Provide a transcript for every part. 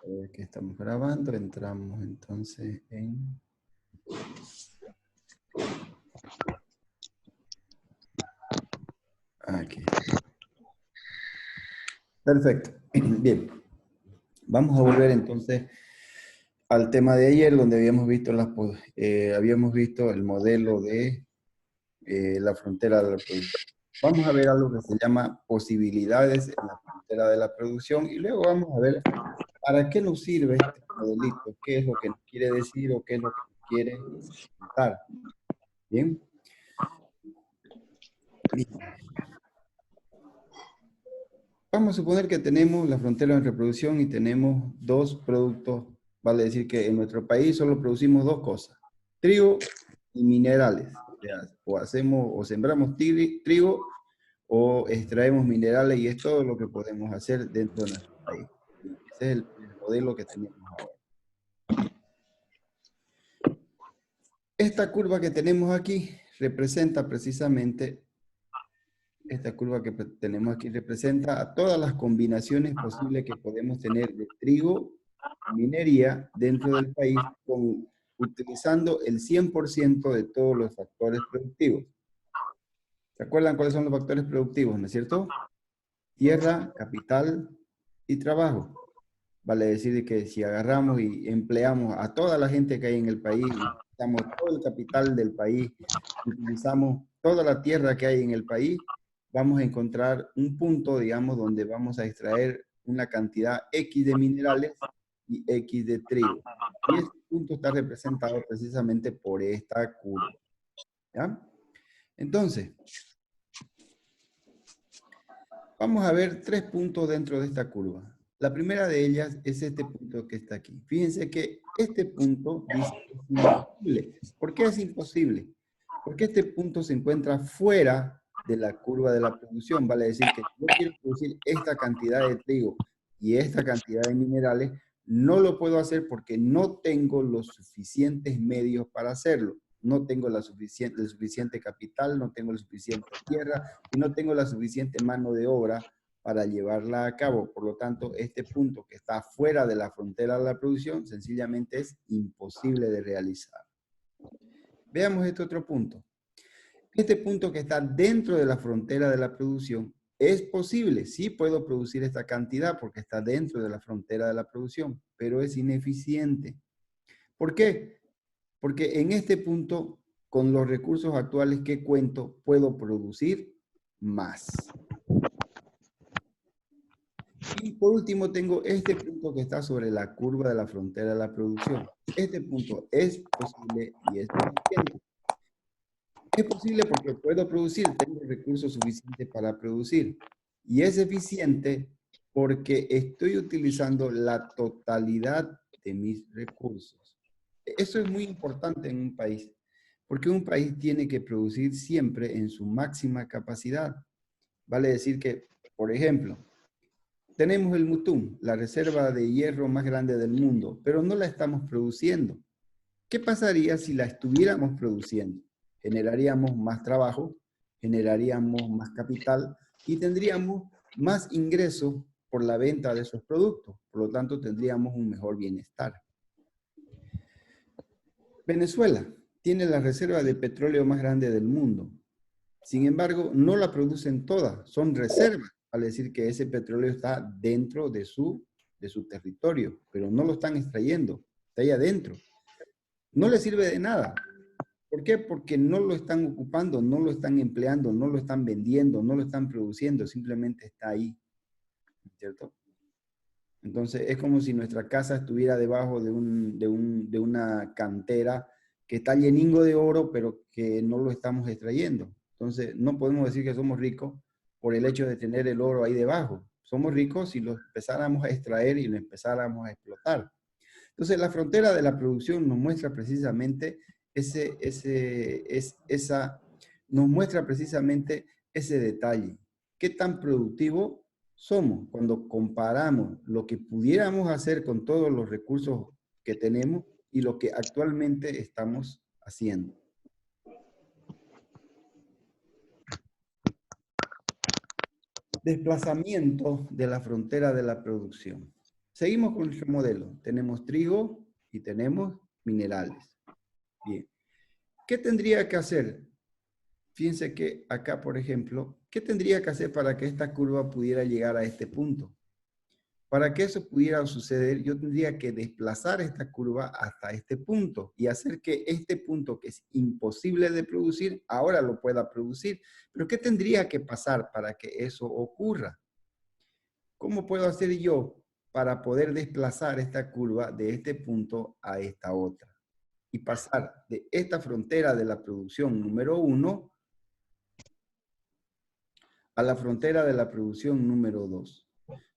Que estamos grabando, entramos entonces en... Aquí. Perfecto. Bien. Vamos a volver entonces al tema de ayer, donde habíamos visto el modelo de la frontera de la producción. Vamos a ver algo que se llama posibilidades en la frontera de la producción y luego vamos a ver para qué nos sirve este modelito, qué es lo que nos quiere decir o qué es lo que nos quiere contar. Bien. Vamos a suponer que tenemos la frontera de reproducción y tenemos dos productos. Vale decir que en nuestro país solo producimos dos cosas: trigo y minerales. O hacemos o sembramos trigo o extraemos minerales y es todo lo que podemos hacer dentro de nuestro país. Ese es el modelo que tenemos ahora. Esta curva que tenemos aquí representa precisamente, esta curva que tenemos aquí representa a todas las combinaciones posibles que podemos tener de trigo y minería dentro del país utilizando el 100% de todos los factores productivos. ¿Se acuerdan cuáles son los factores productivos, no es cierto? Tierra, capital y trabajo. Vale decir que si agarramos y empleamos a toda la gente que hay en el país, utilizamos todo el capital del país, utilizamos toda la tierra que hay en el país, vamos a encontrar un punto, digamos, donde vamos a extraer una cantidad X de minerales y X de trigo. Y este punto está representado precisamente por esta curva. ¿Ya? Entonces, vamos a ver tres puntos dentro de esta curva. La primera de ellas es este punto que está aquí. Fíjense que este punto dice que es imposible. ¿Por qué es imposible? Porque este punto se encuentra fuera de la curva de la producción. Vale decir que si yo quiero producir esta cantidad de trigo y esta cantidad de minerales, no lo puedo hacer porque no tengo los suficientes medios para hacerlo. No tengo el suficiente capital, no tengo la suficiente tierra y no tengo la suficiente mano de obra para llevarla a cabo. Por lo tanto, este punto que está fuera de la frontera de la producción sencillamente es imposible de realizar. Veamos este otro punto. Este punto que está dentro de la frontera de la producción es posible. Sí puedo producir esta cantidad porque está dentro de la frontera de la producción, pero es ineficiente. ¿Por qué? Porque en este punto, con los recursos actuales que cuento, puedo producir más. Y por último tengo este punto que está sobre la curva de la frontera de la producción. Este punto es posible y es eficiente. Es posible porque puedo producir, tengo recursos suficientes para producir. Y es eficiente porque estoy utilizando la totalidad de mis recursos. Eso es muy importante en un país, porque un país tiene que producir siempre en su máxima capacidad. Vale decir que, por ejemplo, tenemos el Mutum, la reserva de hierro más grande del mundo, pero no la estamos produciendo. ¿Qué pasaría si la estuviéramos produciendo? Generaríamos más trabajo, generaríamos más capital y tendríamos más ingresos por la venta de esos productos. Por lo tanto, tendríamos un mejor bienestar. Venezuela tiene la reserva de petróleo más grande del mundo. Sin embargo, no la producen todas, son reservas. Al decir que ese petróleo está dentro de su territorio, pero no lo están extrayendo, está ahí adentro. No le sirve de nada. ¿Por qué? Porque no lo están ocupando, no lo están empleando, no lo están vendiendo, no lo están produciendo, simplemente está ahí, ¿cierto? Entonces es como si nuestra casa estuviera debajo de una cantera que está lleningo de oro, pero que no lo estamos extrayendo. Entonces no podemos decir que somos ricos por el hecho de tener el oro ahí debajo. Somos ricos si lo empezáramos a extraer y lo empezáramos a explotar. Entonces la frontera de la producción nos muestra precisamente nos muestra precisamente ese detalle. ¿Qué tan productivo somos cuando comparamos lo que pudiéramos hacer con todos los recursos que tenemos y lo que actualmente estamos haciendo? Desplazamiento de la frontera de la producción. Seguimos con nuestro modelo. Tenemos trigo y tenemos minerales. Bien. ¿Qué tendría que hacer? Fíjense que acá, por ejemplo, ¿qué tendría que hacer para que esta curva pudiera llegar a este punto? Para que eso pudiera suceder, yo tendría que desplazar esta curva hasta este punto y hacer que este punto que es imposible de producir, ahora lo pueda producir. Pero ¿qué tendría que pasar para que eso ocurra? ¿Cómo puedo hacer yo para poder desplazar esta curva de este punto a esta otra? Y pasar de esta frontera de la producción número 1 a la frontera de la producción número 2.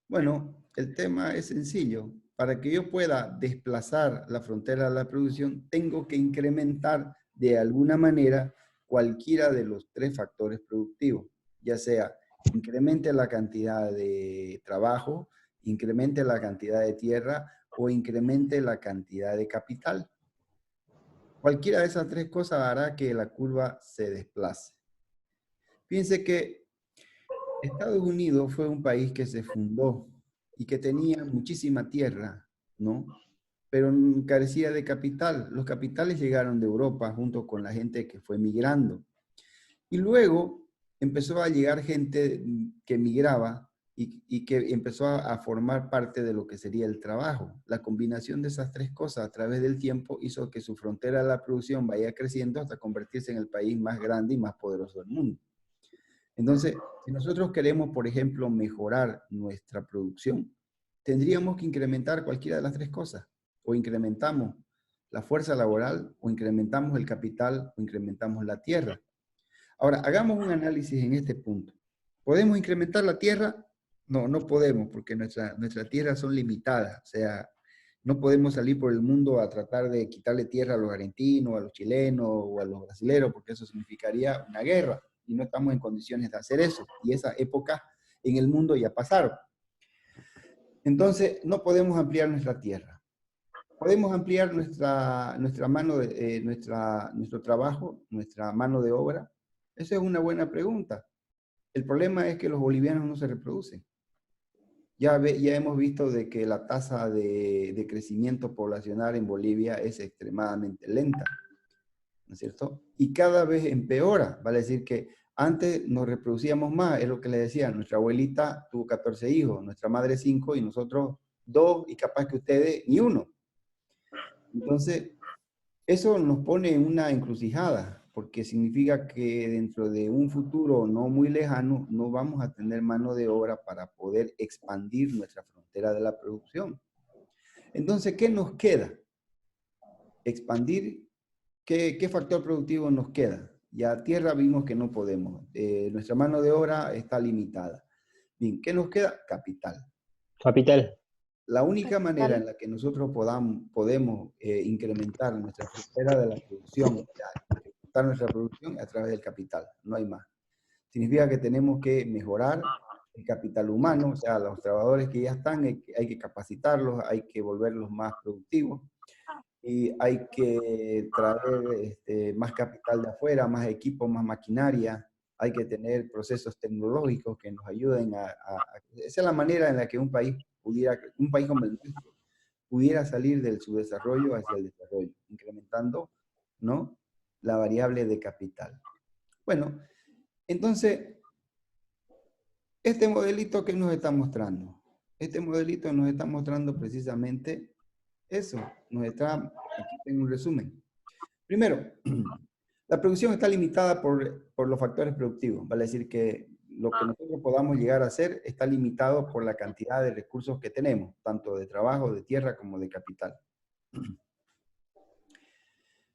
Bueno, el tema es sencillo. Para que yo pueda desplazar la frontera de la producción, tengo que incrementar de alguna manera cualquiera de los tres factores productivos, ya sea incremente la cantidad de trabajo, incremente la cantidad de tierra o incremente la cantidad de capital. Cualquiera de esas tres cosas hará que la curva se desplace. Fíjense que Estados Unidos fue un país que se fundó y que tenía muchísima tierra, ¿no? Pero carecía de capital. Los capitales llegaron de Europa junto con la gente que fue migrando. Y luego empezó a llegar gente que migraba y que empezó a formar parte de lo que sería el trabajo. La combinación de esas tres cosas a través del tiempo hizo que su frontera de la producción vaya creciendo hasta convertirse en el país más grande y más poderoso del mundo. Entonces, si nosotros queremos, por ejemplo, mejorar nuestra producción, tendríamos que incrementar cualquiera de las tres cosas. O incrementamos la fuerza laboral, o incrementamos el capital, o incrementamos la tierra. Ahora, hagamos un análisis en este punto. ¿Podemos incrementar la tierra? No, no podemos, porque nuestras tierras son limitadas. O sea, no podemos salir por el mundo a tratar de quitarle tierra a los argentinos, a los chilenos o a los brasileños, porque eso significaría una guerra. Y no estamos en condiciones de hacer eso. Y esa época en el mundo ya pasaron. Entonces, no podemos ampliar nuestra tierra. ¿Podemos ampliar nuestra mano de, nuestro trabajo, nuestra mano de obra? Esa es una buena pregunta. El problema es que los bolivianos no se reproducen. Ya hemos visto de que la tasa de crecimiento poblacional en Bolivia es extremadamente lenta, ¿no es cierto? Y cada vez empeora, vale decir que antes nos reproducíamos más, es lo que le decía, nuestra abuelita tuvo 14 hijos, nuestra madre 5 y nosotros 2 y capaz que ustedes ni uno. Entonces, eso nos pone en una encrucijada, porque significa que dentro de un futuro no muy lejano no vamos a tener mano de obra para poder expandir nuestra frontera de la producción. Entonces, ¿qué nos queda? Expandir, ¿qué factor productivo nos queda? Ya tierra vimos que no podemos, nuestra mano de obra está limitada. Bien, ¿qué nos queda? Capital. Capital. La única manera en la que nosotros podemos incrementar nuestra frontera de la producción, incrementar nuestra producción a través del capital, no hay más. Significa que tenemos que mejorar el capital humano, o sea, los trabajadores que ya están, hay que capacitarlos, hay que volverlos más productivos y hay que traer más capital de afuera, más equipo, más maquinaria, hay que tener procesos tecnológicos que nos ayuden esa es la manera en la que un país como el nuestro, pudiera salir del subdesarrollo hacia el desarrollo, incrementando, ¿no?, la variable de capital. Bueno, entonces, este modelito que nos está mostrando, este modelito nos está mostrando precisamente eso, aquí tengo un resumen. Primero, la producción está limitada por los factores productivos, vale decir que lo que nosotros podamos llegar a hacer está limitado por la cantidad de recursos que tenemos, tanto de trabajo, de tierra, como de capital.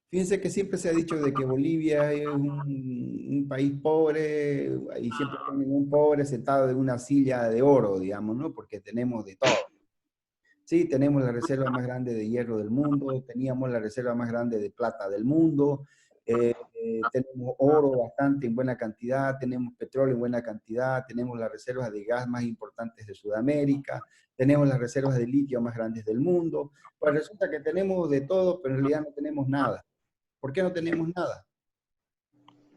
Fíjense que siempre se ha dicho de que Bolivia es un país pobre y siempre ponen un pobre sentado en una silla de oro, digamos, ¿no? Porque tenemos de todo. Sí, tenemos la reserva más grande de hierro del mundo, teníamos la reserva más grande de plata del mundo, tenemos oro bastante en buena cantidad, tenemos petróleo en buena cantidad, tenemos las reservas de gas más importantes de Sudamérica, tenemos las reservas de litio más grandes del mundo. Pues resulta que tenemos de todo, pero en realidad no tenemos nada. ¿Por qué no tenemos nada?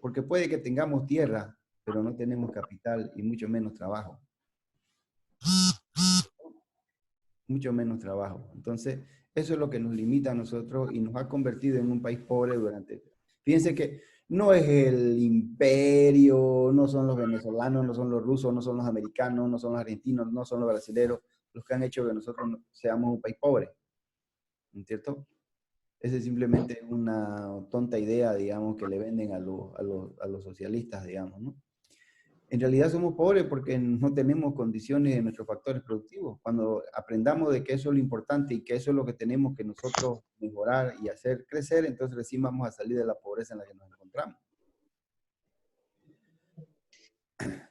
Porque puede que tengamos tierra, pero no tenemos capital y mucho menos trabajo. mucho menos trabajo. Entonces, eso es lo que nos limita a nosotros y nos ha convertido en un país pobre durante... Fíjense que no es el imperio, no son los venezolanos, no son los rusos, no son los americanos, no son los argentinos, no son los brasileños los que han hecho que nosotros seamos un país pobre, ¿no es cierto? Esa es simplemente una tonta idea, digamos, que le venden a los socialistas, digamos, ¿no? En realidad somos pobres porque no tenemos condiciones en nuestros factores productivos. Cuando aprendamos de que eso es lo importante y que eso es lo que tenemos que nosotros mejorar y hacer crecer, entonces recién vamos a salir de la pobreza en la que nos encontramos.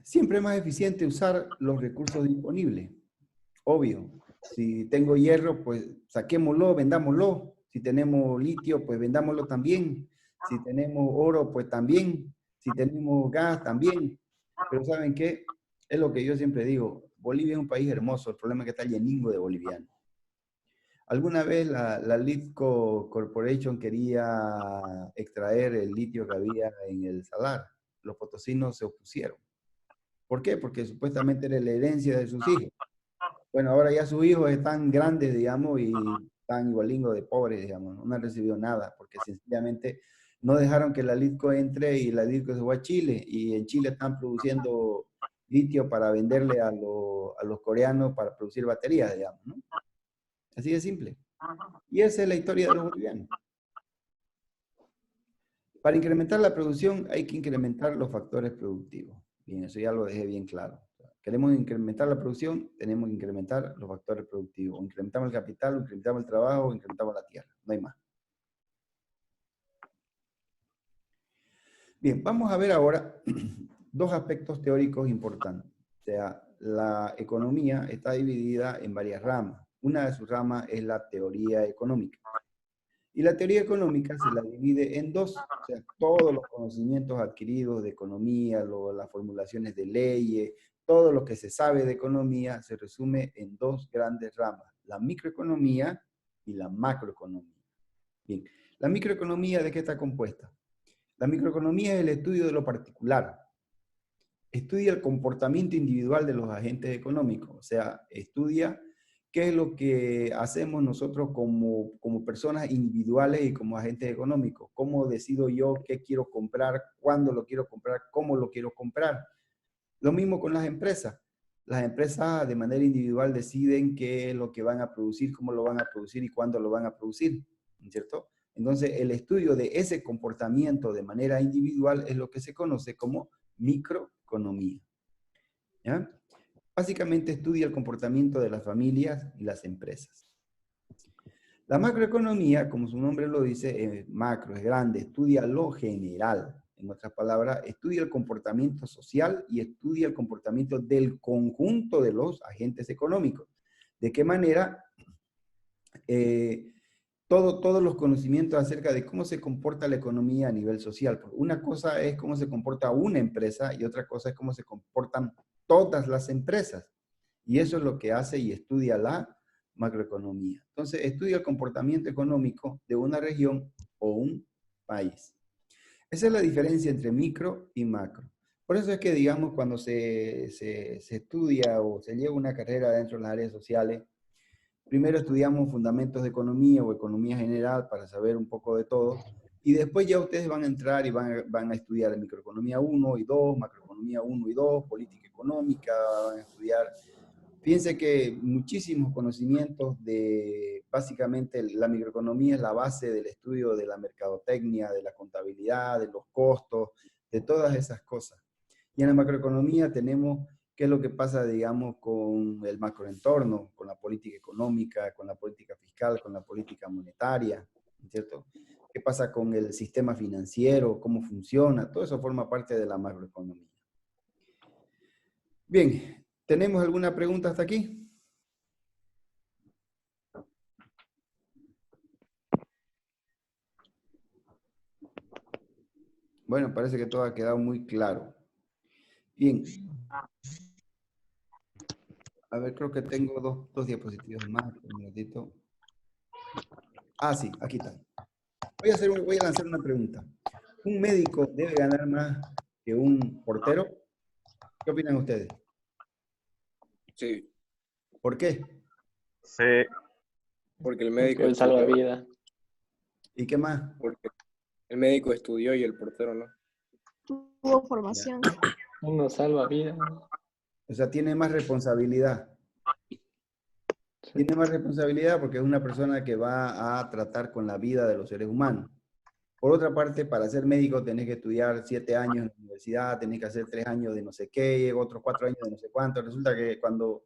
Siempre es más eficiente usar los recursos disponibles. Obvio, si tengo hierro, pues saquémoslo, vendámoslo. Si tenemos litio, pues vendámoslo también. Si tenemos oro, pues también. Si tenemos gas, también. Pero ¿saben qué? Es lo que yo siempre digo. Bolivia es un país hermoso. El problema es que está lleningo de bolivianos. Alguna vez la Litco Corporation quería extraer el litio que había en el salar. Los potosinos se opusieron. ¿Por qué? Porque supuestamente era la herencia de sus hijos. Bueno, ahora ya sus hijos están grandes, digamos, y están igualingos de pobres, digamos. No han recibido nada, porque sencillamente no dejaron que la Litco entre y la Litco se fue a Chile. Y en Chile están produciendo litio para venderle a los coreanos para producir baterías, digamos, ¿no? Así de simple. Y esa es la historia de los bolivianos. Para incrementar la producción hay que incrementar los factores productivos. Bien, eso ya lo dejé bien claro. Queremos incrementar la producción, tenemos que incrementar los factores productivos. Incrementamos el capital, incrementamos el trabajo, incrementamos la tierra. No hay más. Bien, vamos a ver ahora dos aspectos teóricos importantes. O sea, la economía está dividida en varias ramas. Una de sus ramas es la teoría económica. Y la teoría económica se la divide en dos, o sea, todos los conocimientos adquiridos de economía, las formulaciones de leyes, todo lo que se sabe de economía se resume en dos grandes ramas, la microeconomía y la macroeconomía. Bien, la microeconomía, ¿de qué está compuesta? La microeconomía es el estudio de lo particular, estudia el comportamiento individual de los agentes económicos, o sea, estudia qué es lo que hacemos nosotros como personas individuales y como agentes económicos. ¿Cómo decido yo qué quiero comprar, cuándo lo quiero comprar, cómo lo quiero comprar? Lo mismo con las empresas. Las empresas de manera individual deciden qué es lo que van a producir, cómo lo van a producir y cuándo lo van a producir, ¿cierto? Entonces, el estudio de ese comportamiento de manera individual es lo que se conoce como microeconomía. ¿Ya? Básicamente estudia el comportamiento de las familias y las empresas. La macroeconomía, como su nombre lo dice, es macro, es grande, estudia lo general. En otras palabras, estudia el comportamiento social y estudia el comportamiento del conjunto de los agentes económicos. De qué manera todos los conocimientos acerca de cómo se comporta la economía a nivel social. Una cosa es cómo se comporta una empresa y otra cosa es cómo se comportan todas las empresas. Y eso es lo que hace y estudia la macroeconomía. Entonces, estudia el comportamiento económico de una región o un país. Esa es la diferencia entre micro y macro. Por eso es que, digamos, cuando se estudia o se lleva una carrera dentro de las áreas sociales, primero estudiamos fundamentos de economía o economía general para saber un poco de todo. Y después ya ustedes van a entrar y van a estudiar microeconomía 1 y 2, macroeconomía 1 y 2, política económica, van a estudiar. Fíjense que muchísimos conocimientos de, básicamente la microeconomía es la base del estudio de la mercadotecnia, de la contabilidad, de los costos, de todas esas cosas. Y en la macroeconomía tenemos qué es lo que pasa, digamos, con el macroentorno, con la política económica, con la política fiscal, con la política monetaria, ¿cierto? ¿Qué pasa con el sistema financiero? ¿Cómo funciona? Todo eso forma parte de la macroeconomía. Bien, ¿tenemos alguna pregunta hasta aquí? Bueno, parece que todo ha quedado muy claro. Bien. A ver, creo que tengo dos diapositivas más. Un ratito. Ah, sí, aquí está. Voy a lanzar una pregunta. ¿Un médico debe ganar más que un portero? ¿Qué opinan ustedes? Sí. ¿Por qué? Sí. Porque el médico Que salva estudió. vida. ¿Y qué más? Porque el médico estudió y el portero no. Tuvo formación. Uno salva vida. O sea, tiene más responsabilidad. Sí. Tiene más responsabilidad porque es una persona que va a tratar con la vida de los seres humanos. Por otra parte, para ser médico tenés que estudiar 7 años en la universidad, tenés que hacer 3 años de no sé qué, otros 4 años de no sé cuánto. Resulta que cuando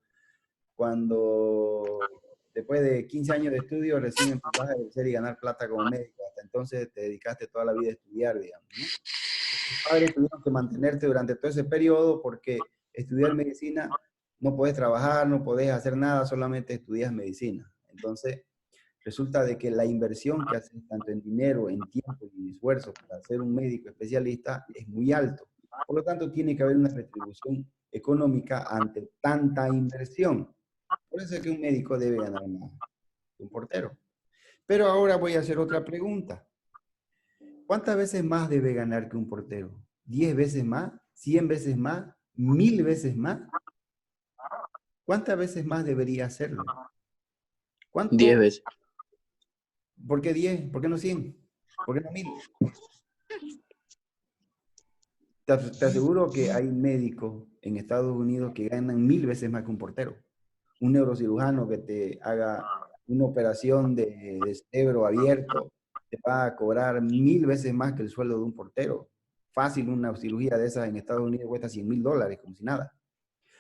después de 15 años de estudio recién empezás a ejercer y ganar plata como médico. Hasta entonces te dedicaste toda la vida a estudiar, digamos, ¿no? Tus padres tuvieron que mantenerte durante todo ese periodo porque estudiar medicina no podés trabajar, no podés hacer nada, solamente estudias medicina. Entonces, resulta de que la inversión que haces tanto en dinero, en tiempo y en esfuerzo para ser un médico especialista es muy alto. Por lo tanto, tiene que haber una retribución económica ante tanta inversión. Por eso es que un médico debe ganar más que un portero. Pero ahora voy a hacer otra pregunta. ¿Cuántas veces más debe ganar que un portero? ¿10 veces más? ¿100 veces más? ¿1000 veces más? ¿Cuántas veces más debería hacerlo? ¿Cuánto? 10 veces. ¿Por qué 10? ¿Por qué no 100? ¿Por qué no 1000? Te aseguro que hay médicos en Estados Unidos que ganan 1000 veces más que un portero. Un neurocirujano que te haga una operación de cerebro abierto te va a cobrar 1000 veces más que el sueldo de un portero. Fácil, una cirugía de esas en Estados Unidos cuesta $100,000, como si nada.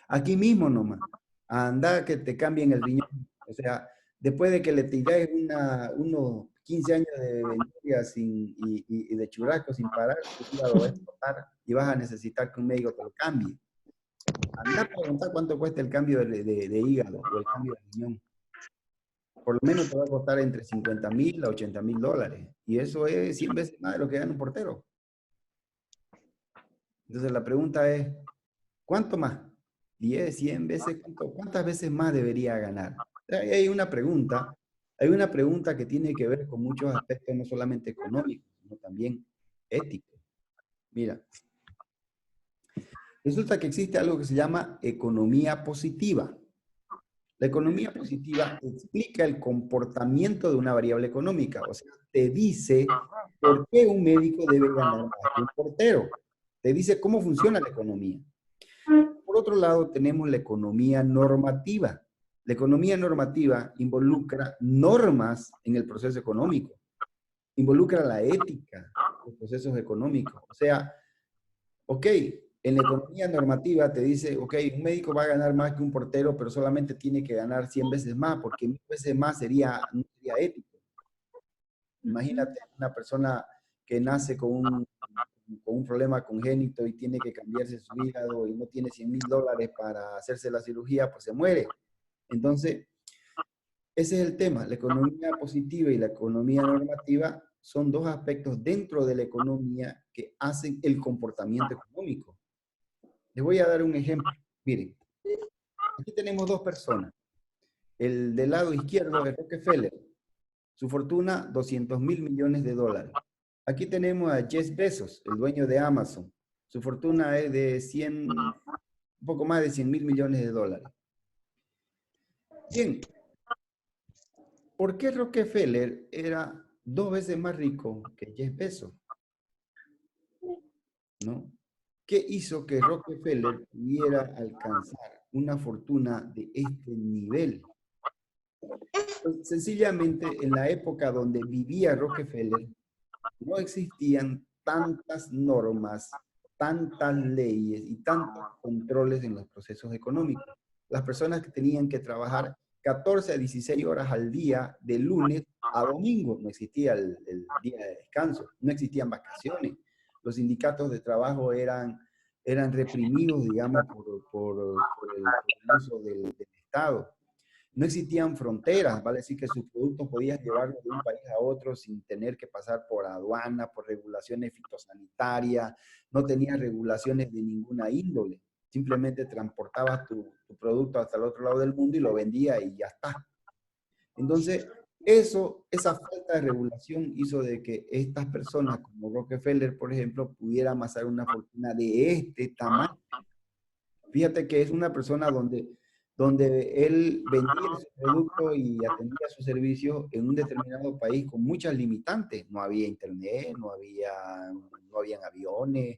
Aquí mismo nomás, anda que te cambien el riñón. O sea, después de que le tiráis unos 15 años de vendimia y de churrasco sin parar, tu hígado va a explotar y vas a necesitar que un médico te lo cambie. Anda a preguntar cuánto cuesta el cambio de hígado o el cambio de riñón. Por lo menos te va a costar entre 50,000 a 80,000 dólares. Y eso es 100 veces más de lo que gana un portero. Entonces la pregunta es, ¿cuánto más? 10, 100 veces, ¿cuántas veces más debería ganar? Hay una pregunta que tiene que ver con muchos aspectos, no solamente económicos, sino también éticos. Mira, resulta que existe algo que se llama economía positiva. La economía positiva explica el comportamiento de una variable económica, o sea, te dice por qué un médico debe ganar más que un portero. Te dice cómo funciona la economía. Por otro lado, tenemos la economía normativa. La economía normativa involucra normas en el proceso económico, involucra la ética en los procesos económicos. O sea, ok, en la economía normativa te dice, ok, un médico va a ganar más que un portero, pero solamente tiene que ganar 100 veces más, porque 1000 veces más no sería ético. Imagínate una persona que nace con un problema congénito y tiene que cambiarse su hígado y no tiene $100,000 para hacerse la cirugía, pues se muere. Entonces, ese es el tema. La economía positiva y la economía normativa son dos aspectos dentro de la economía que hacen el comportamiento económico. Les voy a dar un ejemplo. Miren, aquí tenemos dos personas. El del lado izquierdo es Rockefeller. Su fortuna, $200,000 millones. Aquí tenemos a Jeff Bezos, el dueño de Amazon. Su fortuna es de un poco más de $100,000 millones. Bien, ¿por qué Rockefeller era 2 veces más rico que Jeff Bezos? ¿No? ¿Qué hizo que Rockefeller pudiera alcanzar una fortuna de este nivel? Pues, sencillamente, en la época donde vivía Rockefeller, no existían tantas normas, tantas leyes y tantos controles en los procesos económicos. Las personas que tenían que trabajar 14 a 16 horas al día, de lunes a domingo. No existía el día de descanso, no existían vacaciones. Los sindicatos de trabajo eran reprimidos, digamos, por el uso del Estado. No existían fronteras, vale decir que sus productos podías llevarlos de un país a otro sin tener que pasar por aduana, por regulaciones fitosanitarias, no tenías regulaciones de ninguna índole. Simplemente transportabas tu producto hasta el otro lado del mundo y lo vendías y ya está. Entonces, esa falta de regulación hizo de que estas personas, como Rockefeller, por ejemplo, pudieran amasar una fortuna de este tamaño. Fíjate que es una persona donde donde él vendía su producto y atendía sus servicios en un determinado país con muchas limitantes. No había internet, no habían aviones,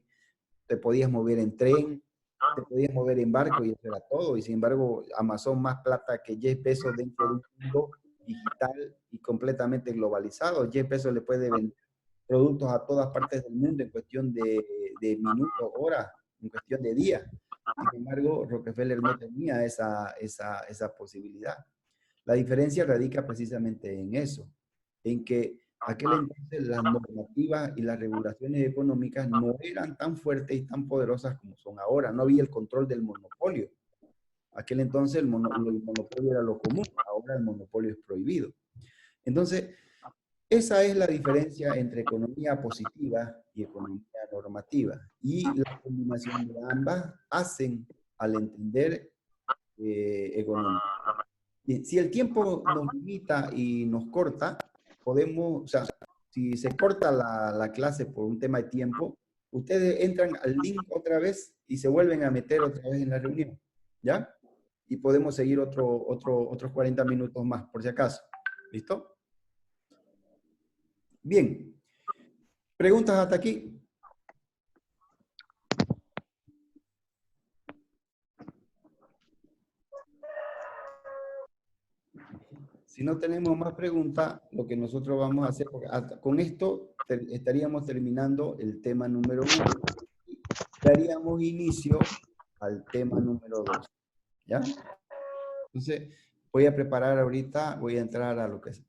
te podías mover en tren, te podías mover en barco y eso era todo. Y sin embargo, Amazon más plata que Jeff Bezos dentro de un mundo digital y completamente globalizado. Jeff Bezos le puede vender productos a todas partes del mundo en cuestión de minutos, horas, en cuestión de días. Sin embargo, Rockefeller no tenía esa posibilidad. La diferencia radica precisamente en eso, en que aquel entonces las normativas y las regulaciones económicas no eran tan fuertes y tan poderosas como son ahora. No había el control del monopolio. Aquel entonces el monopolio era lo común, ahora el monopolio es prohibido. Entonces, esa es la diferencia entre economía positiva y economía normativa. Y la combinación de ambas hacen al entender economía. Bien, si el tiempo nos limita y nos corta, podemos, o sea, si se corta la clase por un tema de tiempo, ustedes entran al link otra vez y se vuelven a meter otra vez en la reunión, ¿ya? Y podemos seguir otros 40 minutos más, por si acaso. ¿Listo? Bien. ¿Preguntas hasta aquí? Si no tenemos más preguntas, lo que nosotros vamos a hacer, con esto estaríamos terminando el tema número 1 y daríamos inicio al tema número 2. ¿Ya? Entonces, voy a preparar ahorita, voy a entrar a lo que es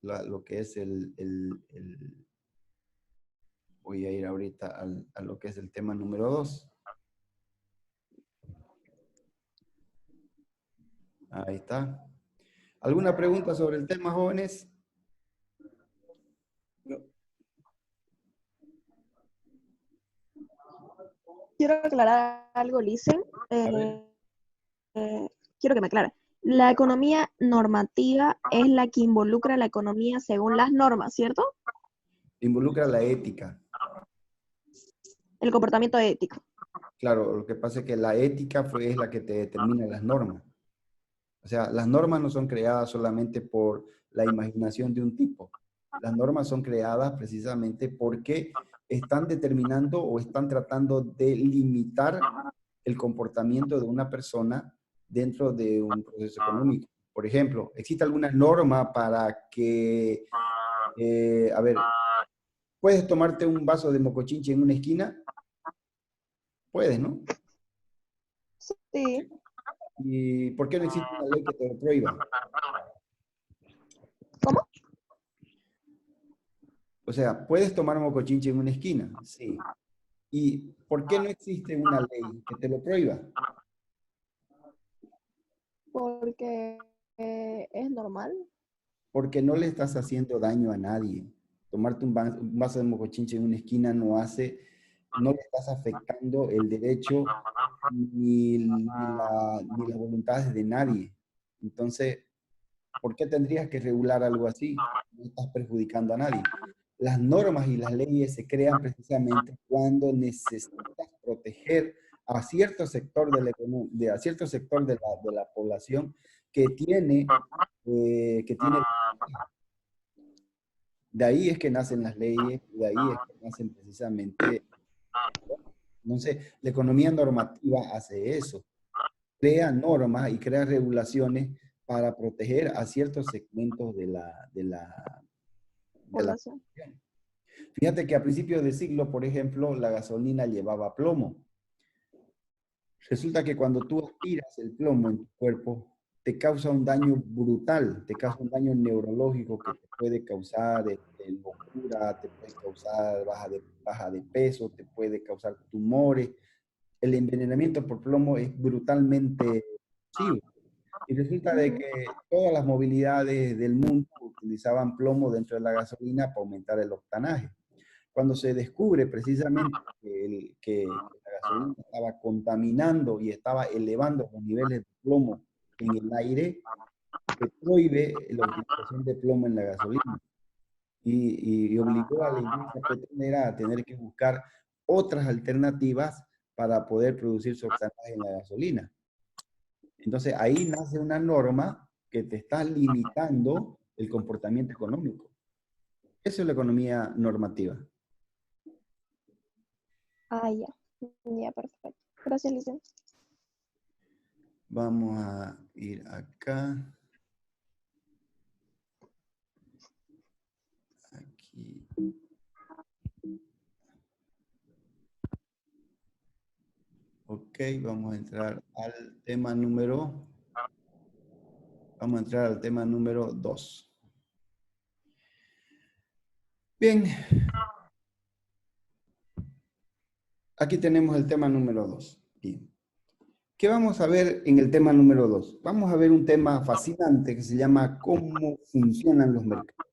voy a ir ahorita a lo que es el tema número 2. Ahí está. ¿Alguna pregunta sobre el tema, jóvenes? No. Quiero aclarar algo, Lisen. Quiero que me aclare. La economía normativa es la que involucra la economía según las normas, ¿cierto? Involucra la ética. El comportamiento ético. Claro, lo que pasa es que la ética es la que te determina las normas. O sea, las normas no son creadas solamente por la imaginación de un tipo. Las normas son creadas precisamente porque están determinando o están tratando de limitar el comportamiento de una persona dentro de un proceso económico. Por ejemplo, ¿existe alguna norma para que, a ver, puedes tomarte un vaso de mocochinche en una esquina? Puedes, ¿no? Sí. ¿Y por qué no existe una ley que te lo prohíba? ¿Cómo? O sea, ¿puedes tomar mocochinche en una esquina? Sí. ¿Y por qué no existe una ley que te lo prohíba? Porque es normal. Porque no le estás haciendo daño a nadie. Tomarte un vaso de mocochinche en una esquina no le estás afectando el derecho ni las voluntades de nadie. Entonces, ¿por qué tendrías que regular algo así? No estás perjudicando a nadie. Las normas y las leyes se crean precisamente cuando necesitas proteger a cierto sector a cierto sector de la población que tiene. De ahí es que nacen las leyes, de ahí es que nacen precisamente. Entonces, la economía normativa hace eso. Crea normas y crea regulaciones para proteger a ciertos segmentos de la Población. población. Fíjate que a principios del siglo, por ejemplo, la gasolina llevaba plomo. Resulta que cuando tú aspiras el plomo en tu cuerpo, te causa un daño brutal, te causa un daño neurológico que te puede causar locura, te puede causar baja de peso, te puede causar tumores. El envenenamiento por plomo es brutalmente nocivo. Y resulta de que todas las movilidades del mundo utilizaban plomo dentro de la gasolina para aumentar el octanaje. Cuando se descubre precisamente que la gasolina estaba contaminando y estaba elevando los niveles de plomo en el aire, se prohíbe la utilización de plomo en la gasolina y obligó a la industria petrolera a tener que buscar otras alternativas para poder producir su octanaje en la gasolina. Entonces ahí nace una norma que te está limitando el comportamiento económico. Eso es la economía normativa. Ah, ya. Ya, perfecto. Gracias, licenciado. Vamos a ir acá. Aquí. Ok, vamos a entrar al tema número... Vamos a entrar al tema número 2. Bien. Aquí tenemos el tema número 2. Bien. ¿Qué vamos a ver en el tema número 2? Vamos a ver un tema fascinante que se llama cómo funcionan los mercados.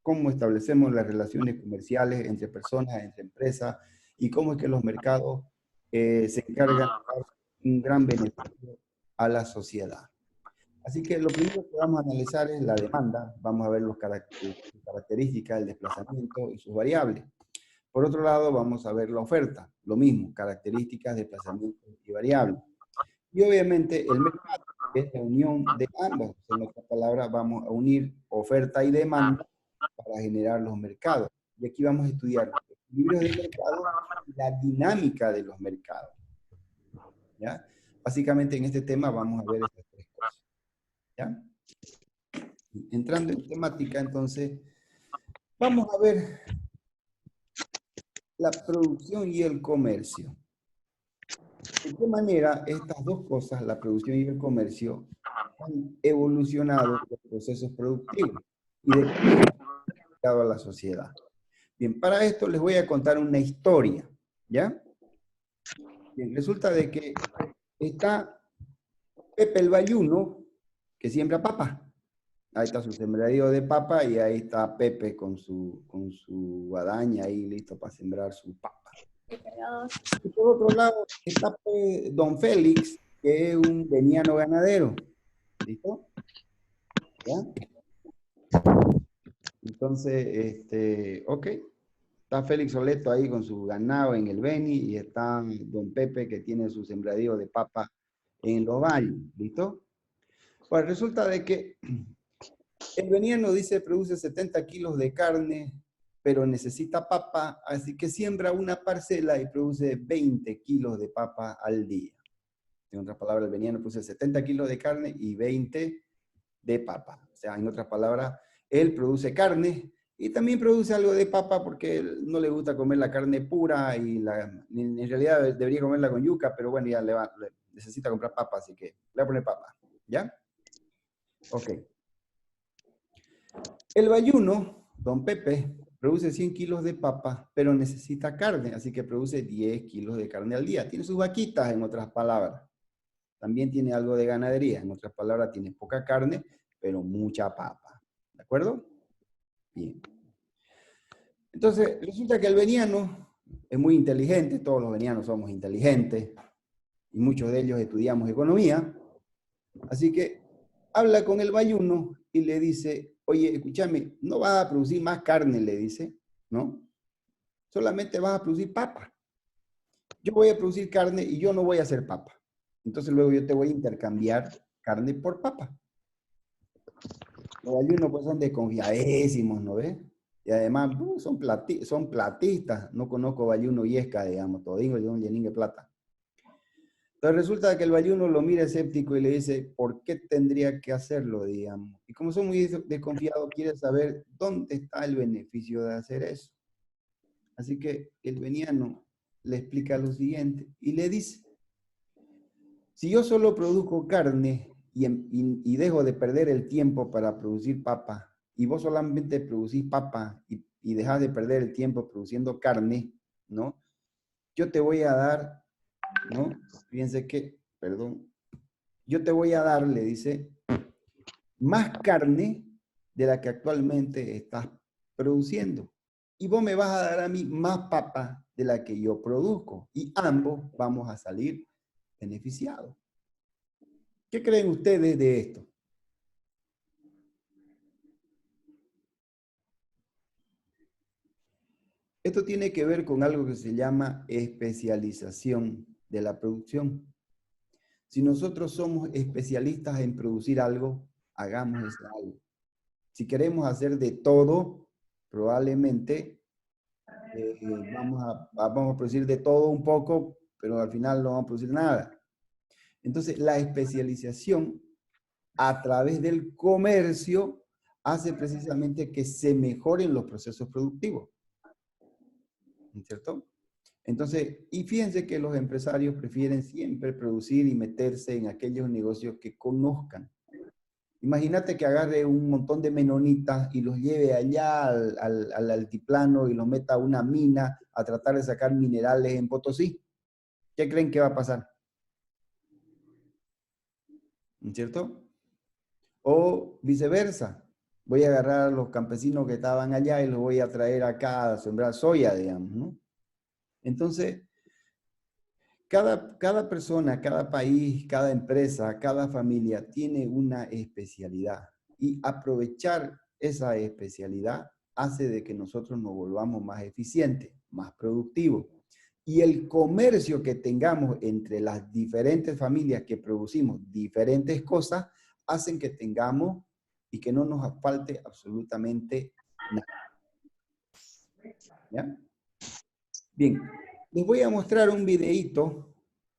Cómo establecemos las relaciones comerciales entre personas, entre empresas, y cómo es que los mercados se encargan de dar un gran beneficio a la sociedad. Así que lo primero que vamos a analizar es la demanda. Vamos a ver sus características, el desplazamiento y sus variables. Por otro lado, vamos a ver la oferta. Lo mismo, características, desplazamiento y variables. Y obviamente el mercado es la unión de ambos. En otras palabras, vamos a unir oferta y demanda para generar los mercados. Y aquí vamos a estudiar los equilibrios del mercado y la dinámica de los mercados. ¿Ya? Básicamente en este tema vamos a ver estas tres cosas. ¿Ya? Entrando en temática, entonces, vamos a ver la producción y el comercio. ¿De qué manera estas dos cosas, la producción y el comercio, han evolucionado los procesos productivos y de cómo han afectado a la sociedad? Bien, para esto les voy a contar una historia, ¿ya? Bien, resulta de que está Pepe el Bayuno, que siembra papa. Ahí está su sembradío de papa y ahí está Pepe con su guadaña ahí listo para sembrar su papa. Y por otro lado está Don Félix, que es un veniano ganadero. ¿Listo? ¿Ya? Entonces, ok. Está Félix Soleto ahí con su ganado en el Beni y está Don Pepe que tiene su sembradío de papa en los valles. ¿Listo? Pues resulta de que el veniano dice produce 70 kilos de carne, pero necesita papa, así que siembra una parcela y produce 20 kilos de papa al día. En otras palabras, el veniano produce 70 kilos de carne y 20 de papa. O sea, en otras palabras, él produce carne y también produce algo de papa porque él no le gusta comer la carne pura y en realidad debería comerla con yuca, pero bueno, ya necesita comprar papa, así que le voy a poner papa. ¿Ya? Ok. El bayuno, Don Pepe, produce 100 kilos de papa, pero necesita carne, así que produce 10 kilos de carne al día. Tiene sus vaquitas, en otras palabras. También tiene algo de ganadería, en otras palabras, tiene poca carne, pero mucha papa. ¿De acuerdo? Bien. Entonces, resulta que el veniano es muy inteligente, todos los venianos somos inteligentes, y muchos de ellos estudiamos economía, así que habla con el bayuno y le dice, oye, escúchame, no vas a producir más carne, le dice, ¿no? Solamente vas a producir papa. Yo voy a producir carne y yo no voy a hacer papa. Entonces luego yo te voy a intercambiar carne por papa. Los bayunos pues son desconfiadísimos, ¿no ves? Y además son platistas. No conozco bayuno yesca, digamos, todingo yo no lleningue plata. Entonces resulta que el bayuno lo mira escéptico y le dice, ¿por qué tendría que hacerlo, digamos? Y como son muy desconfiados, quiere saber dónde está el beneficio de hacer eso. Así que el veniano le explica lo siguiente y le dice, si yo solo produzco carne y dejo de perder el tiempo para producir papa, y vos solamente producís papa y dejás de perder el tiempo produciendo carne, ¿no? Yo te voy a dar, ¿no? Fíjense que, perdón, yo te voy a dar, le dice, más carne de la que actualmente estás produciendo. Y vos me vas a dar a mí más papa de la que yo produzco. Y ambos vamos a salir beneficiados. ¿Qué creen ustedes de esto? Esto tiene que ver con algo que se llama especialización de la producción. Si nosotros somos especialistas en producir algo, hagamos ese algo. Si queremos hacer de todo, probablemente vamos a producir de todo un poco, pero al final no vamos a producir nada. Entonces, la especialización a través del comercio hace precisamente que se mejoren los procesos productivos. ¿Cierto? Entonces, y fíjense que los empresarios prefieren siempre producir y meterse en aquellos negocios que conozcan. Imagínate que agarre un montón de menonitas y los lleve allá al altiplano y los meta a una mina a tratar de sacar minerales en Potosí. ¿Qué creen que va a pasar? ¿Cierto? O viceversa. Voy a agarrar a los campesinos que estaban allá y los voy a traer acá a sembrar soya, digamos, ¿no? Entonces, cada persona, cada país, cada empresa, cada familia tiene una especialidad. Y aprovechar esa especialidad hace de que nosotros nos volvamos más eficientes, más productivos. Y el comercio que tengamos entre las diferentes familias que producimos diferentes cosas, hacen que tengamos y que no nos falte absolutamente nada. ¿Ya? Bien, les voy a mostrar un videíto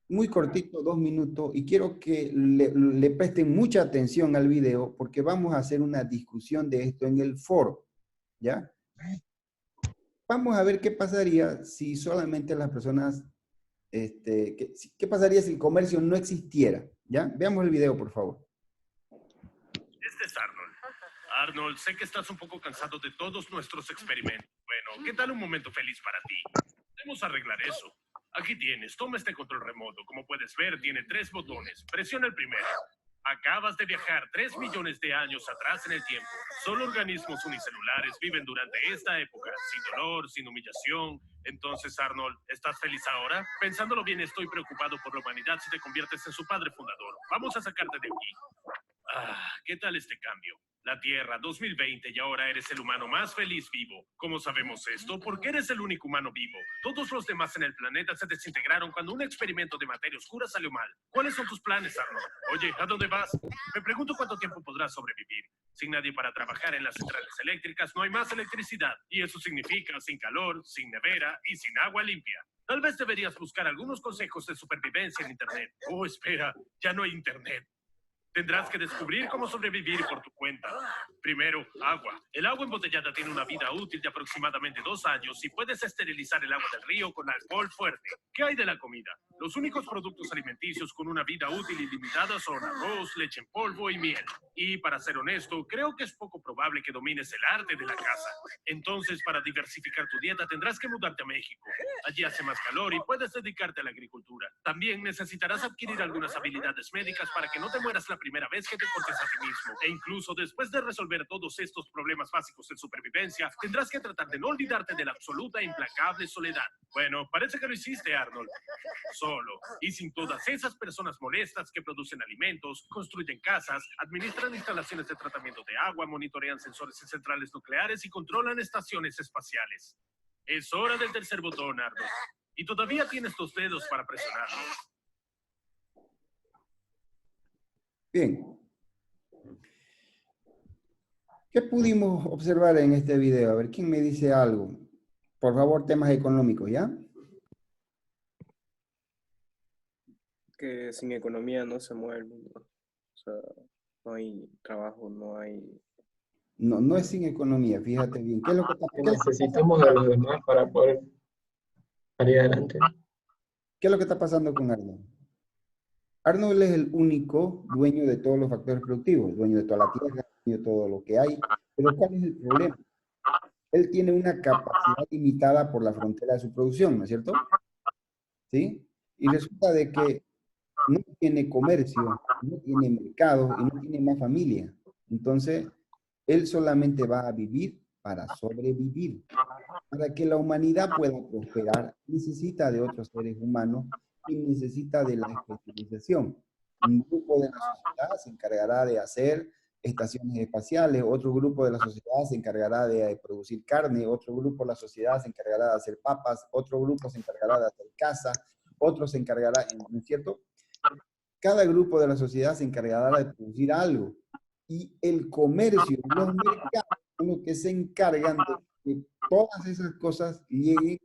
muy cortito, 2 minutos, y quiero que le presten mucha atención al video porque vamos a hacer una discusión de esto en el foro, ¿ya? Vamos a ver qué pasaría si solamente las personas, qué pasaría si el comercio no existiera, ¿ya? Veamos el video, por favor. Este es Arnold. Arnold, sé que estás un poco cansado de todos nuestros experimentos. Bueno, ¿qué tal un momento feliz para ti? Podemos arreglar eso. Aquí tienes, toma este control remoto. Como puedes ver, tiene 3 botones. Presiona el primero. Acabas de viajar 3 millones de años atrás en el tiempo. Solo organismos unicelulares viven durante esta época, sin dolor, sin humillación. Entonces, Arnold, ¿estás feliz ahora? Pensándolo bien, estoy preocupado por la humanidad si te conviertes en su padre fundador. Vamos a sacarte de aquí. ¿Qué tal este cambio? La Tierra 2020 y ahora eres el humano más feliz vivo. ¿Cómo sabemos esto? Porque eres el único humano vivo. Todos los demás en el planeta se desintegraron cuando un experimento de materia oscura salió mal. ¿Cuáles son tus planes, Arnold? Oye, ¿a dónde vas? Me pregunto cuánto tiempo podrás sobrevivir. Sin nadie para trabajar en las centrales eléctricas no hay más electricidad. Y eso significa sin calor, sin nevera y sin agua limpia. Tal vez deberías buscar algunos consejos de supervivencia en Internet. Oh, espera, ya no hay Internet. Tendrás que descubrir cómo sobrevivir por tu cuenta. Primero, agua. El agua embotellada tiene una vida útil de aproximadamente 2 años y puedes esterilizar el agua del río con alcohol fuerte. ¿Qué hay de la comida? Los únicos productos alimenticios con una vida útil ilimitada son arroz, leche en polvo y miel. Y para ser honesto, creo que es poco probable que domines el arte de la caza. Entonces, para diversificar tu dieta, tendrás que mudarte a México. Allí hace más calor y puedes dedicarte a la agricultura. También necesitarás adquirir algunas habilidades médicas para que no te mueras la primera vez que te cortes a ti mismo. E incluso después de resolver todos estos problemas básicos de supervivencia, tendrás que tratar de no olvidarte de la absoluta e implacable soledad. Bueno, parece que lo hiciste, Arnold. Solo. Y sin todas esas personas molestas que producen alimentos, construyen casas, administran instalaciones de tratamiento de agua, monitorean sensores en centrales nucleares y controlan estaciones espaciales. Es hora del tercer botón, Arnold. Y todavía tienes 2 dedos para presionarlo. Bien. ¿Qué pudimos observar en este video? A ver, ¿quién me dice algo? Por favor, temas económicos, ¿ya? Que sin economía no se mueve el mundo. O sea, no hay trabajo, no hay... No, no es sin economía, fíjate bien. ¿Qué es lo que está, Necesitamos a los demás para poder salir adelante. qué es lo que está pasando con Arnold? Arnold es el único dueño de todos los factores productivos, dueño de toda la tierra, dueño de todo lo que hay. Pero ¿cuál es el problema? Él tiene una capacidad limitada por la frontera de su producción, ¿no es cierto? ¿Sí? Y resulta de que no tiene comercio, no tiene mercado y no tiene más familia. Entonces, él solamente va a vivir para sobrevivir. Para que la humanidad pueda prosperar, necesita de otros seres humanos y necesita de la especialización. Un grupo de la sociedad se encargará de hacer estaciones espaciales, otro grupo de la sociedad se encargará de producir carne, otro grupo de la sociedad se encargará de hacer papas, otro grupo se encargará de hacer casa, otro se encargará, ¿no es cierto? Cada grupo de la sociedad se encargará de producir algo. Y el comercio, los mercados, son los que se encargan de que todas esas cosas lleguen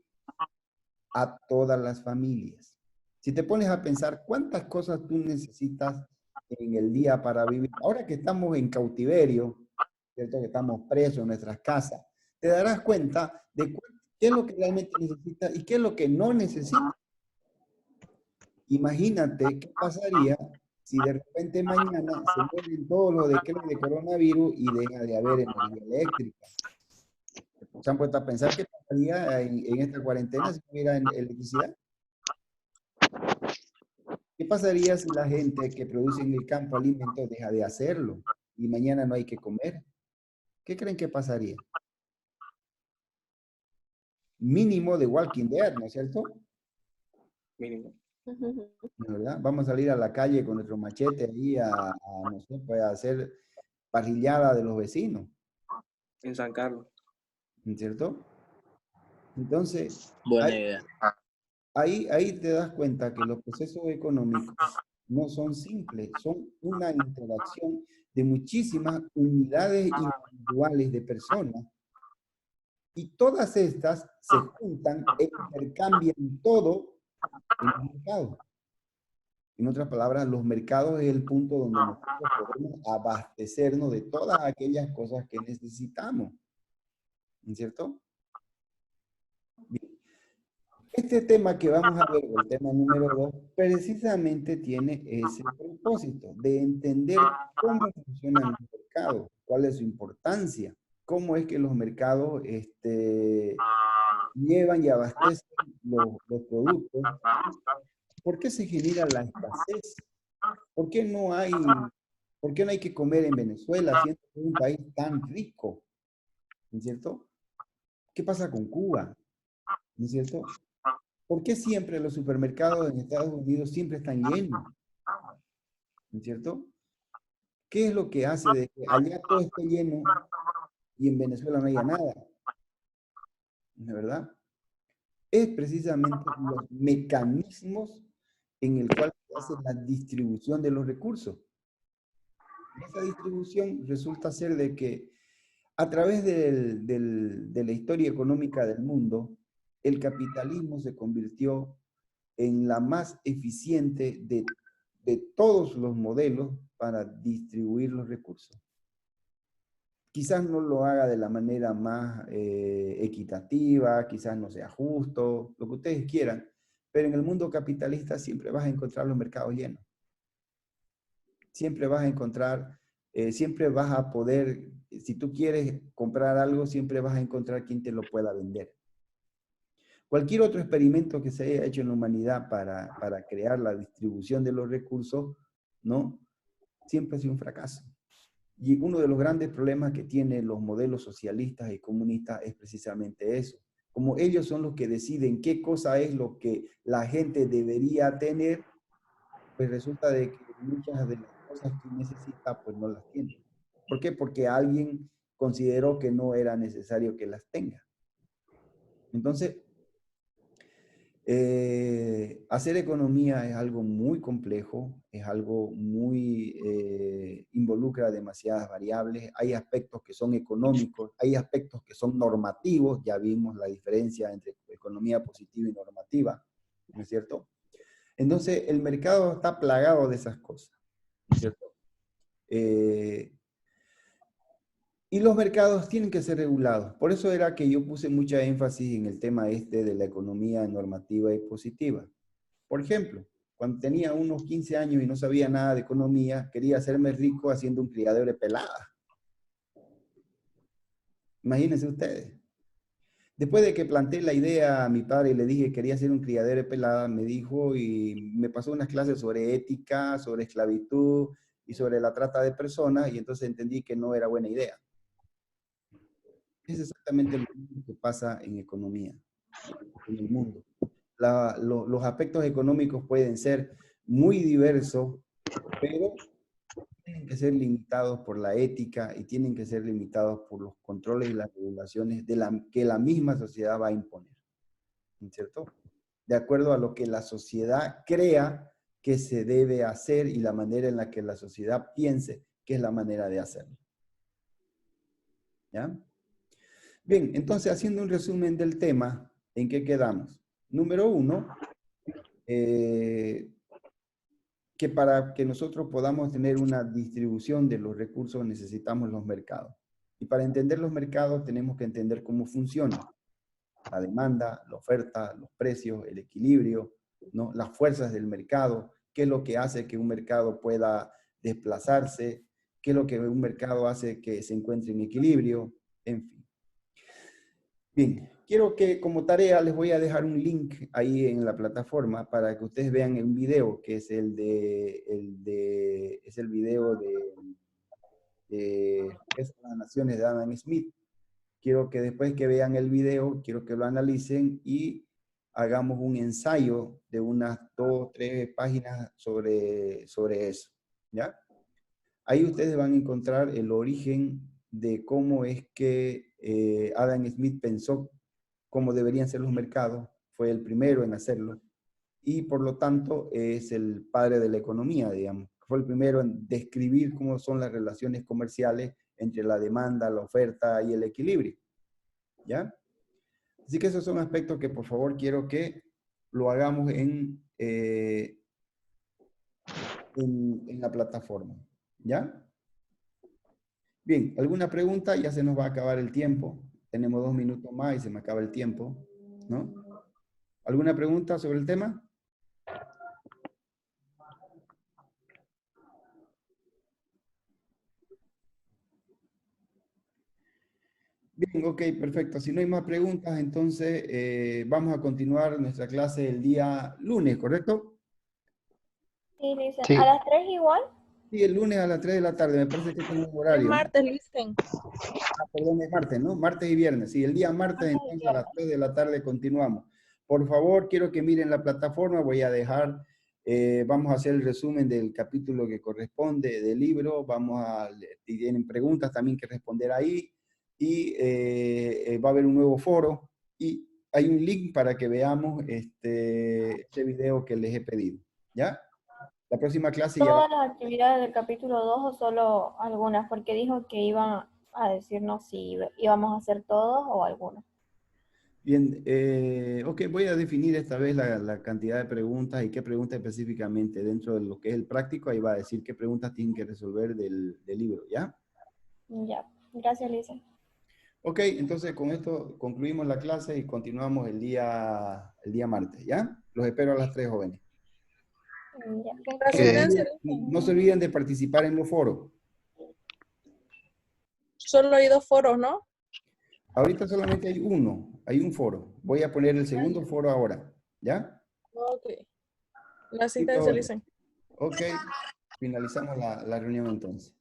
a todas las familias. Si te pones a pensar cuántas cosas tú necesitas en el día para vivir, ahora que estamos en cautiverio, ¿cierto? Que estamos presos en nuestras casas, te darás cuenta de qué es lo que realmente necesitas y qué es lo que no necesitas. Imagínate qué pasaría si de repente mañana se mueven todos los decretos de coronavirus y deja de haber energía eléctrica. ¿Se han puesto a pensar qué pasaría en esta cuarentena si no hubiera electricidad? ¿Qué pasaría si la gente que produce en el campo alimentos deja de hacerlo y mañana no hay que comer? ¿Qué creen que pasaría? Mínimo de Walking Dead, ¿no es cierto? Mínimo. ¿No, verdad? Vamos a salir a la calle con nuestro machete ahí no sé, pues a hacer parrillada de los vecinos, En San Carlos. ¿no es cierto? Entonces, Buena ahí, idea. ahí te das cuenta que los procesos económicos no son simples, son una interacción de muchísimas unidades individuales de personas y todas estas se juntan e intercambian todo en los mercados. En otras palabras, los mercados es el punto donde nosotros podemos abastecernos de todas aquellas cosas que necesitamos, ¿no es cierto? Bien. Este tema que vamos a ver, el tema número 2, precisamente tiene ese propósito de entender cómo funcionan los mercados, cuál es su importancia, cómo es que los mercados llevan y abastecen los productos, por qué se genera la escasez, por qué no hay que comer en Venezuela siendo que es un país tan rico, ¿no es cierto? ¿Qué pasa con Cuba? ¿No es cierto? ¿Por qué siempre los supermercados en Estados Unidos siempre están llenos? ¿No es cierto? ¿Qué es lo que hace de que allá todo esté lleno y en Venezuela no haya nada? ¿No es verdad? Es precisamente los mecanismos en el cual se hace la distribución de los recursos. Esa distribución resulta ser de que a través de la historia económica del mundo, el capitalismo se convirtió en la más eficiente de todos los modelos para distribuir los recursos. Quizás no lo haga de la manera más equitativa, quizás no sea justo, lo que ustedes quieran, pero en el mundo capitalista siempre vas a encontrar los mercados llenos. Siempre vas a encontrar, siempre vas a poder, si tú quieres comprar algo, siempre vas a encontrar quien te lo pueda vender. Cualquier otro experimento que se haya hecho en la humanidad para crear la distribución de los recursos, ¿no? Siempre ha sido un fracaso. Y uno de los grandes problemas que tienen los modelos socialistas y comunistas es precisamente eso. Como ellos son los que deciden qué cosa es lo que la gente debería tener, pues resulta de que muchas de las cosas que necesita, pues no las tiene. ¿Por qué? Porque alguien consideró que no era necesario que las tenga. Entonces, hacer economía es algo muy complejo, es algo muy, involucra demasiadas variables, hay aspectos que son económicos, hay aspectos que son normativos, ya vimos la diferencia entre economía positiva y normativa, ¿no es cierto? Entonces, el mercado está plagado de esas cosas, ¿no es cierto? Y los mercados tienen que ser regulados. Por eso era que yo puse mucha énfasis en el tema de la economía normativa y positiva. Por ejemplo, cuando tenía unos 15 años y no sabía nada de economía, quería hacerme rico haciendo un criadero de peladas. Imagínense ustedes. Después de que planteé la idea a mi padre y le dije que quería hacer un criadero de peladas, me dijo y me pasó unas clases sobre ética, sobre esclavitud y sobre la trata de personas, y entonces entendí que no era buena idea. Es exactamente lo mismo que pasa en economía, en el mundo. Los aspectos económicos pueden ser muy diversos, pero tienen que ser limitados por la ética y tienen que ser limitados por los controles y las regulaciones que la misma sociedad va a imponer, ¿cierto? De acuerdo a lo que la sociedad crea que se debe hacer y la manera en la que la sociedad piense que es la manera de hacerlo. ¿Ya? Bien, entonces haciendo un resumen del tema, ¿en qué quedamos? Número 1, que para que nosotros podamos tener una distribución de los recursos necesitamos los mercados. Y para entender los mercados tenemos que entender cómo funciona la demanda, la oferta, los precios, el equilibrio, ¿no? Las fuerzas del mercado, qué es lo que hace que un mercado pueda desplazarse, qué es lo que un mercado hace que se encuentre en equilibrio, en fin. Bien, quiero que como tarea les voy a dejar un link ahí en la plataforma para que ustedes vean un video que es el video de las Naciones de Adam Smith. Quiero que después que vean el video, quiero que lo analicen y hagamos un ensayo de unas 2 o 3 páginas sobre eso, ¿ya? Ahí ustedes van a encontrar el origen de cómo es que Adam Smith pensó cómo deberían ser los mercados, fue el primero en hacerlo, y por lo tanto es el padre de la economía, digamos. Fue el primero en describir cómo son las relaciones comerciales entre la demanda, la oferta y el equilibrio, ¿ya? Así que esos son aspectos que por favor quiero que lo hagamos en la plataforma, ¿ya? Bien, ¿alguna pregunta? Ya se nos va a acabar el tiempo. Tenemos 2 minutos más y se me acaba el tiempo, ¿no? ¿Alguna pregunta sobre el tema? Bien, ok, perfecto. Si no hay más preguntas, entonces vamos a continuar nuestra clase el día lunes, ¿correcto? Sí, dicen, Sí. ¿a las 3 igual? Sí, el lunes a las 3 de la tarde. Me parece que tengo un horario, El ¿no? martes, listen. Ah, perdón, es martes, ¿no? Martes y viernes. Sí, el día martes, entonces a las 3 de la tarde continuamos. Por favor, quiero que miren la plataforma. Voy a dejar, vamos a hacer el resumen del capítulo que corresponde del libro. Si tienen preguntas también que responder ahí. Y va a haber un nuevo foro. Y hay un link para que veamos este video que les he pedido. ¿Ya? La próxima clase ya va. ¿Todas las actividades del capítulo 2 o solo algunas? Porque dijo que iban a decirnos si íbamos a hacer todos o algunos. Bien, ok, voy a definir esta vez la cantidad de preguntas y qué preguntas específicamente dentro de lo que es el práctico. Ahí va a decir qué preguntas tienen que resolver del libro, ¿ya? Ya, gracias, Lisa. Ok, entonces con esto concluimos la clase y continuamos el día martes, ¿ya? Los espero a las 3, jóvenes. Ya. Con No se referencia, olviden- no se olviden de participar en los foros. solo hay 2 foros, ¿no? Ahorita solamente hay un foro. Voy a poner el segundo foro ahora, ¿ya? Ok. La Sí, asistencia, listen. ok, finalizamos la reunión entonces.